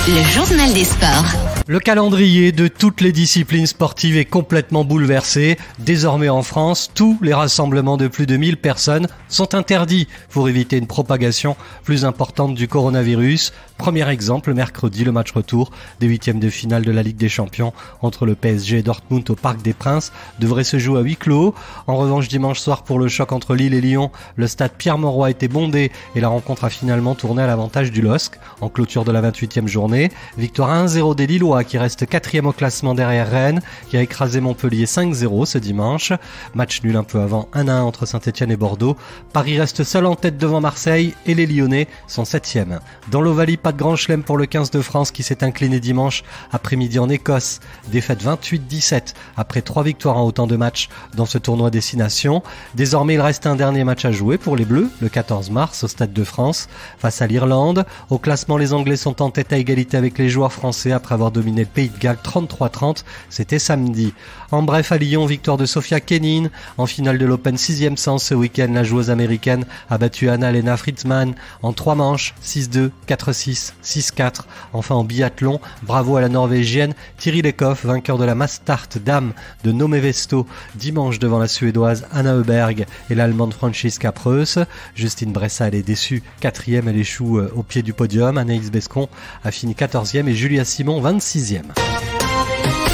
Le journal des sports. Le calendrier de toutes les disciplines sportives est complètement bouleversé. Désormais en France, tous les rassemblements de plus de 1000 personnes sont interdits pour éviter une propagation plus importante du coronavirus. Premier exemple, mercredi, le match retour des huitièmes de finale de la Ligue des Champions entre le PSG et Dortmund au Parc des Princes devrait se jouer à huis clos. En revanche, dimanche soir pour le choc entre Lille et Lyon, le stade Pierre-Mauroy était bondé et la rencontre a finalement tourné à l'avantage du LOSC. En clôture de la 28e journée, victoire 1-0 des Lillois qui reste 4e au classement derrière Rennes, qui a écrasé Montpellier 5-0 ce dimanche. Match nul un peu avant 1-1 entre Saint-Etienne et Bordeaux. Paris reste seul en tête devant Marseille et les Lyonnais sont 7e. Dans l'Ovalie, pas de grand chelem pour le 15 de France qui s'est incliné dimanche après-midi en Écosse. Défaite 28-17 après 3 victoires en autant de matchs dans ce tournoi destination. Désormais, il reste un dernier match à jouer pour les Bleus le 14 mars au Stade de France face à l'Irlande. Au classement, les Anglais sont en tête à égalité avec les joueurs français après avoir dominé le Pays de Galles 33-30, c'était samedi. En bref, à Lyon, victoire de Sofia Kenin. En finale de l'Open 6e sens ce week-end, la joueuse américaine a battu Anna-Lena Fritzmann en 3 manches, 6-2, 4-6, 6-4. Enfin en biathlon, bravo à la Norvégienne Thierry Lecoff, vainqueur de la Mastart Dame de Nome Vesto dimanche devant la Suédoise Anna Öberg et l'Allemande Franziska Preuss. Justine Bressa, elle est déçue, 4e, elle échoue au pied du podium. Anaïs Bescon a fini 14e et Julia Simon 26e.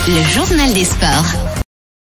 Le journal des sports.